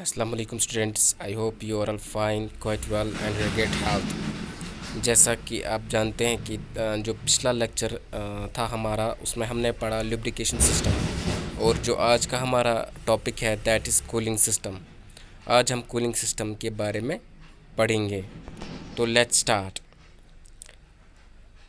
Assalamu alaikum students. I hope you are all fine, quite well and in great health. जैसा कि आप जानते हैं कि जो पिछला लेक्चर था हमारा, उसमें हमने पढ़ा लुब्रिकेशन सिस्टम, और जो आज का हमारा टॉपिक है दैट इज़ कूलिंग सिस्टम। आज हम कूलिंग सिस्टम के बारे में पढ़ेंगे। तो let's start.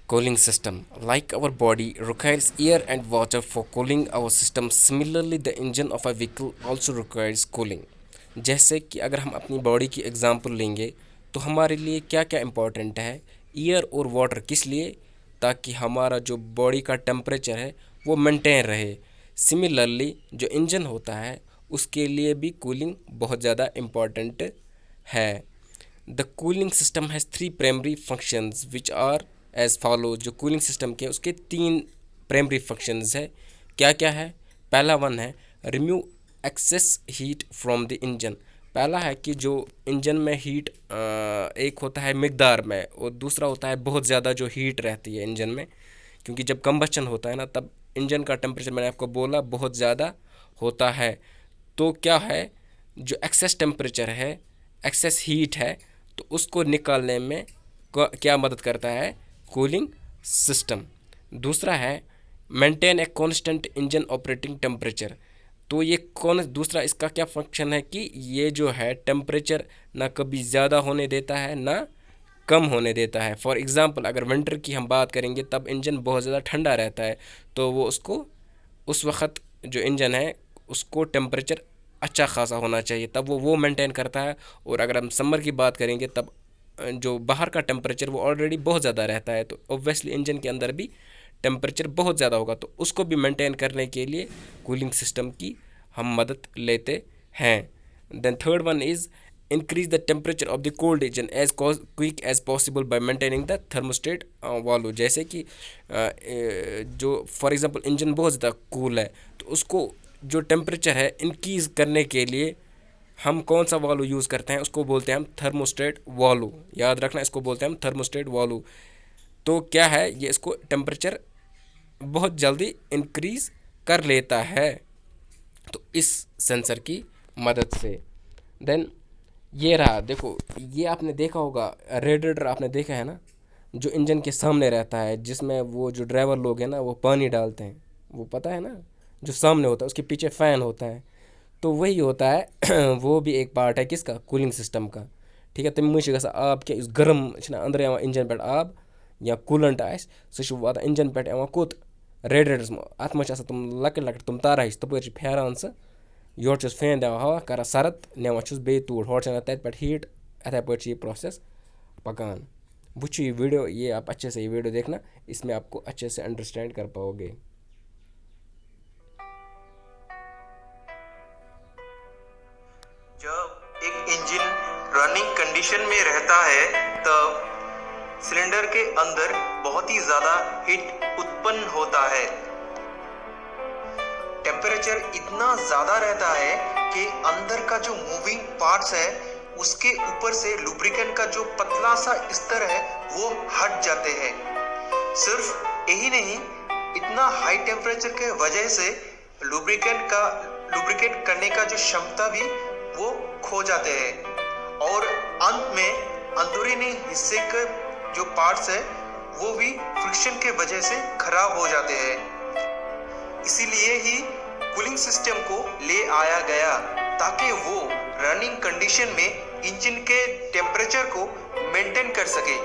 Cooling system. Like our body requires air and water for cooling our system, similarly the engine of a vehicle also requires cooling. जैसे कि अगर हम अपनी बॉडी की एग्जांपल लेंगे तो हमारे लिए क्या क्या इम्पोर्टेंट है, एयर और वाटर। किस लिए? ताकि हमारा जो बॉडी का टेम्परेचर है वो मेंटेन रहे। सिमिलरली जो इंजन होता है उसके लिए भी कूलिंग बहुत ज़्यादा इम्पॉर्टेंट है। The cooling system has three primary functions which are as follow. जो कूलिंग सिस्टम के उसके तीन प्राइमरी फंक्शंस है। क्या क्या है? पहला वन है remove excess heat from the engine. पहला है कि जो इंजन में हीट एक होता है मिकदार में, और दूसरा होता है बहुत ज़्यादा जो हीट रहती है इंजन में, क्योंकि जब कंबस्चन होता है ना तब इंजन का टेम्परेचर मैंने आपको बोला बहुत ज़्यादा होता है। तो क्या है, जो एक्सेस टेम्परेचर है, एक्सेस हीट है, तो उसको निकालने में क्या मदद करता है? Cooling system. दूसरा है maintain a constant engine operating temperature. तो ये दूसरा इसका क्या फंक्शन है कि ये जो है टेम्परेचर ना कभी ज़्यादा होने देता है ना कम होने देता है। फॉर एग्ज़ाम्पल अगर विंटर की हम बात करेंगे तब इंजन बहुत ज़्यादा ठंडा रहता है, तो वो उसको उस वक्त जो इंजन है उसको टेम्परेचर अच्छा खासा होना चाहिए, तब वो मेंटेन करता है। और अगर हम समर की बात करेंगे तब जो बाहर का टेम्परेचर वो ऑलरेडी बहुत ज़्यादा रहता है, तो ऑब्वियसली इंजन के अंदर भी टेम्परेचर बहुत ज़्यादा होगा, तो उसको भी मेंटेन करने के लिए कूलिंग सिस्टम की हम मदद लेते हैं। Then third one is increase the temperature of the cold engine as quick as possible by maintaining the thermostat valve. जैसे कि जो फॉर एग्जांपल इंजन बहुत ज़्यादा कूल है, तो उसको जो टेम्परेचर है इंक्रीज़ करने के लिए हम कौन सा वाल्व यूज़ करते हैं? उसको बोलते हैं हम थर्मोस्टेट वाल्व। याद रखना, इसको बोलते हैं हम थर्मोस्टेट वाल्व। तो क्या है, ये इसको टेम्परेचर बहुत जल्दी इंक्रीज़ कर लेता है, तो इस सेंसर की मदद से। देन ये रहा, देखो ये आपने देखा होगा, रेडिएटर आपने देखा है ना, जो इंजन के सामने रहता है, जिसमें वो जो ड्राइवर लोग हैं ना वो पानी डालते हैं, वो पता है ना, जो सामने होता है उसके पीछे फ़ैन होता है, तो वही होता है वो भी एक पार्ट है किसका? कूलिंग सिस्टम का। ठीक है, तम मुझे गसा आब क्या इस गर्म अंदर यवान इंजन पे आब या कूलेंट आस सह वाता इंजन पे यवान कोत रेडिएटर्स अत मज तुम लकट लकट तुम तारा हिश तपर फेरान सह योर चुस फैन दिवान हवा कर सरद नेवान चुस बे तूर होर तत पे हीट। इथे पे ये प्रोसेस पकान। वुचो ये वीडियो, ये आप अच्छे से ये वीडियो देखना, इसमें आपको अच्छे से अंडरस्टैंड कर पाओगे। जब एक इंजन रनिंग कंडीशन में रहता है तब सिलेंडर के अंदर बहुत ही ज्यादा हीट उत्पन्न होता है। टेम्परेचर इतना ज्यादा रहता है कि अंदर का जो मूविंग पार्ट्स है उसके ऊपर से लुब्रिकेंट का जो पतला सा स्तर है वो हट जाते हैं। सिर्फ यही नहीं, इतना हाई टेम्परेचर के वजह से लुब्रिकेट करने का जो क्षमता भी वो खो जाते हैं, और अंत में अंदरूनी हिस्से के जो पार्ट्स है वो भी फ्रिक्शन के वजह से खराब हो जाते हैं। इसीलिए ही कूलिंग सिस्टम को ले आया गया ताकि वो रनिंग कंडीशन में इंजन के टेम्परेचर को मेंटेन कर सके।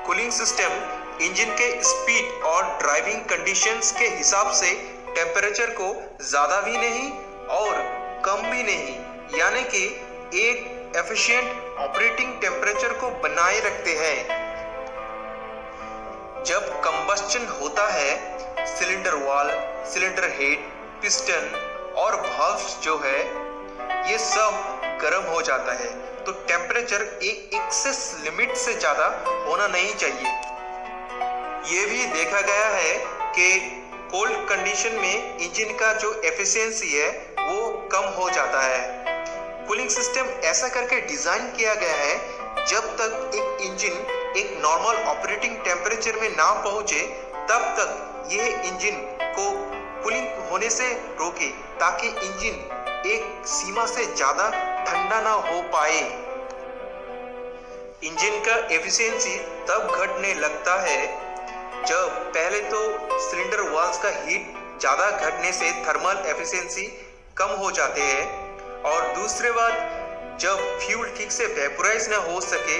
कूलिंग सिस्टम इंजन के स्पीड और ड्राइविंग कंडीशंस के हिसाब से टेम्परेचर को ज़्यादा भी नहीं और कम भी नहीं, यानी कि एक एफिशिएंट ऑपरेटिंग टेम्परेचर को बनाए रखते हैं। जब कंबस्चन होता है, cylinder wall, cylinder head, piston और वाल्व्स जो है ये सब गर्म हो जाता है, तो टेम्परेचर एक एक्सेस लिमिट से ज़्यादा होना नहीं चाहिए। ये भी देखा गया है कि कोल्ड कंडीशन में इंजन का जो एफिशिएंसी है वो कम हो जाता है। कूलिंग सिस्टम ऐसा करके डिजाइन किया गया है जब तक एक इंजन एक नॉर्मल ऑपरेटिंग टेम्परेचर में ना पहुंचे तब तक यह इंजन को कूलिंग होने से रोके, ताकि इंजन एक सीमा से ज़्यादा ठंडा ना हो पाए। इंजन का एफिशिएंसी तब घटने लगता है जब पहले तो सिलेंडर वाल्स का हीट ज़्यादा घटने से थर्मल एफिशिएंसी कम हो जाते हैं, और दूसरे बात जब फ्यूल ठीक से वेपोराइज ना हो सके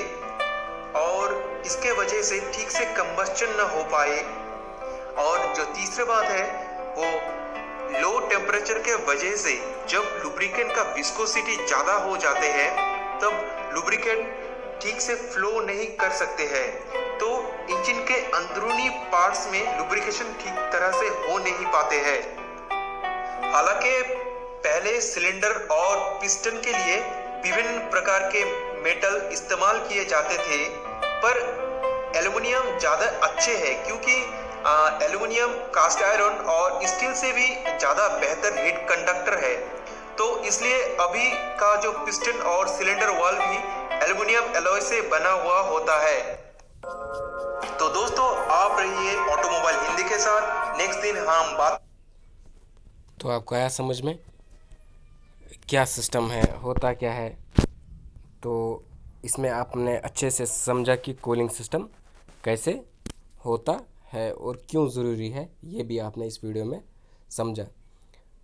और इसके वजह से ठीक से कंबस्शन ना हो पाए, और जो तीसरी बात है वो लो टेम्परेचर के वजह से जब लुब्रिकेंट का विस्कोसिटी ज़्यादा हो जाते हैं तब लुब्रिकेंट ठीक से फ्लो नहीं कर सकते हैं, तो इंजन के अंदरूनी पार्ट्स में लुब्रिकेशन ठीक तरह से हो नहीं पाते हैं। हालांकि पहले सिलेंडर और पिस्टन के लिए विभिन्न प्रकार के मेटल इस्तेमाल किए जाते थे, पर एल्युमिनियम ज़्यादा अच्छे हैं क्योंकि एल्युमिनियम कास्ट आयरन और स्टील से भी ज़्यादा बेहतर हीट कंडक्टर है, तो इसलिए अभी का जो पिस्टन और सिलेंडर वाल्व भी एल्युमिनियम एलॉय से बना हुआ होता है। तो दोस्तों, आप रहिए ऑटोमोबाइल हिंदी के साथ। नेक्स्ट दिन हम बात। तो आपको आया समझ में क्या सिस्टम है, होता क्या है। तो इसमें आपने अच्छे से समझा कि कूलिंग सिस्टम कैसे होता है और क्यों ज़रूरी है, ये भी आपने इस वीडियो में समझा।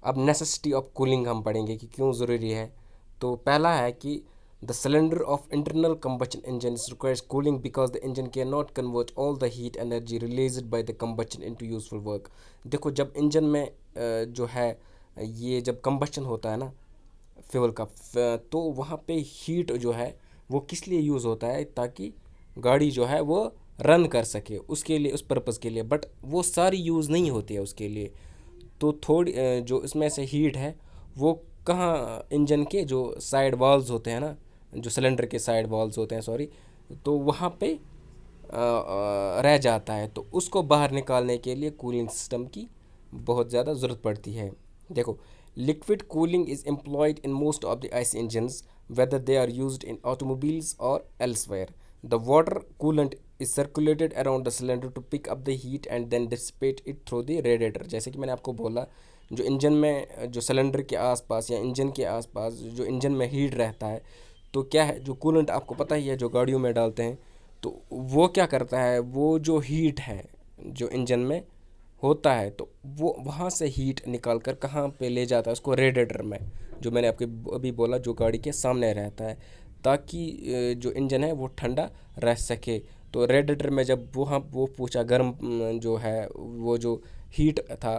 अब नेसेसिटी ऑफ कूलिंग हम पढ़ेंगे कि क्यों ज़रूरी है। तो पहला है कि the cylinder of internal combustion engine requires cooling because the engine can not convert all the heat energy released by the combustion into useful work. देखो, जब इंजन में जो है ये जब कंबशन होता है ना फ्यूल का, तो वहाँ पे हीट जो है वो किस लिए यूज़ होता है, ताकि गाड़ी जो है वो रन कर सके, उसके लिए, उस पर्पज़ के लिए। बट वो सारी यूज़ नहीं होती है उसके लिए। तो थोड़ी जो इसमें से हीट है वो कहाँ, इंजन के जो साइड वॉल्स होते हैं ना, जो सिलेंडर के साइड वॉल्स होते हैं, सॉरी, तो वहाँ पे रह जाता है। तो उसको बाहर निकालने के लिए कूलिंग सिस्टम की बहुत ज़्यादा ज़रूरत पड़ती है। देखो, liquid cooling is employed in most of the IC engines whether they are used in automobiles or elsewhere. The water coolant is circulated around the cylinder to pick up the heat and then dissipate it through the radiator. जैसे कि मैंने आपको बोला, जो engine में, जो cylinder के आसपास या इंजन के आसपास जो इंजन में हीट रहता है, तो क्या है, जो कूलेंट आपको पता ही है जो गाड़ियों में डालते हैं, तो वो क्या करता है, वो जो हीट है जो इंजन में होता है, तो वो वहाँ से हीट निकाल कर कहाँ पे ले जाता है, उसको रेडिएटर में, जो मैंने आपको अभी बोला, जो गाड़ी के सामने रहता है, ताकि जो इंजन है वो ठंडा रह सके। तो रेडिएटर में जब वो पूछा गर्म जो है, वो जो हीट था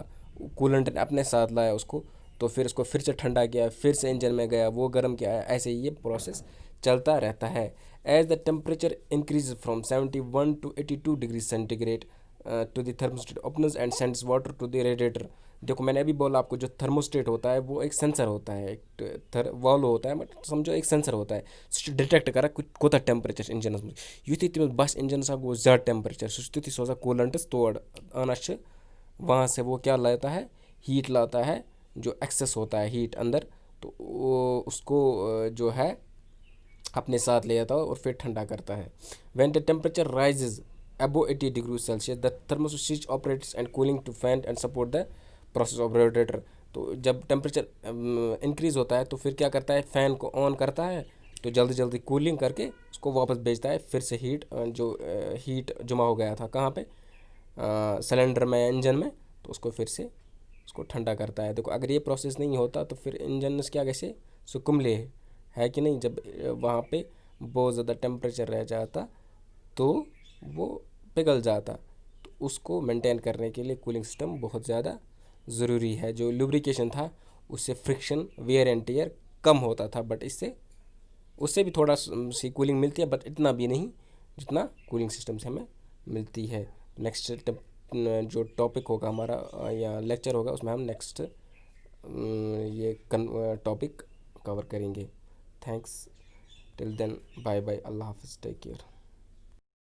कूलेंट ने अपने साथ लाया उसको, तो फिर उसको फिर से ठंडा किया, फिर से इंजन में गया, वो गर्म किया, ऐसे ही ये प्रोसेस चलता रहता है। As the temperature increase from 71 to 82 degree centigrade to the thermostat openers and sends water to the radiator. देखो, मैंने अभी बोला आपको, जो थर्मोस्टेट होता है वो एक सेंसर होता है, एक वॉल्व होता है, मतलब समझो एक सेंसर होता है, सो डिटेक्ट करा कोता टेम्परेचर इंजनस में, युथी तमिस बस इंजनस गो ज़्यादा टेम्परेचर, सो तुथी सोजा कूलेंटस तोड़ आना, वहाँ से वो क्या लाता है, हीट लाता है, जो एक्सेस होता है हीट अंदर, तो वो उसको जो है अपने साथ ले जाता है और फिर ठंडा करता है। When the temperature rises above 80 degrees Celsius, the thermostat switch operates and cooling to fan and support the process of radiator. तो जब टेम्परेचर इंक्रीज़ होता है तो फिर क्या करता है, फ़ैन को ऑन करता है, तो जल्दी जल्दी कूलिंग करके उसको वापस भेजता है, फिर से हीट जो हीट जमा हो गया था कहाँ पे, सिलेंडर में, इंजन में, तो उसको फिर से उसको ठंडा करता है। देखो, अगर ये प्रोसेस नहीं होता तो फिर इंजन क्या कैसे सुकुमले है कि नहीं, जब वहाँ पे बहुत ज़्यादा टेम्परेचर रह जाता तो वो पिघल जाता। तो उसको मेंटेन करने के लिए कूलिंग सिस्टम बहुत ज़्यादा ज़रूरी है। जो लुब्रिकेशन था उससे फ्रिक्शन, वेयर एंड टेयर कम होता था, बट उससे भी थोड़ा सी कूलिंग मिलती है, बट इतना भी नहीं जितना कूलिंग सिस्टम से हमें मिलती है। नेक्स्ट जो टॉपिक होगा हमारा या लेक्चर होगा, उसमें हम नेक्स्ट ये टॉपिक कवर करेंगे। Thanks, till then, bye bye, अल्लाह हाफिज़, टेक केयर।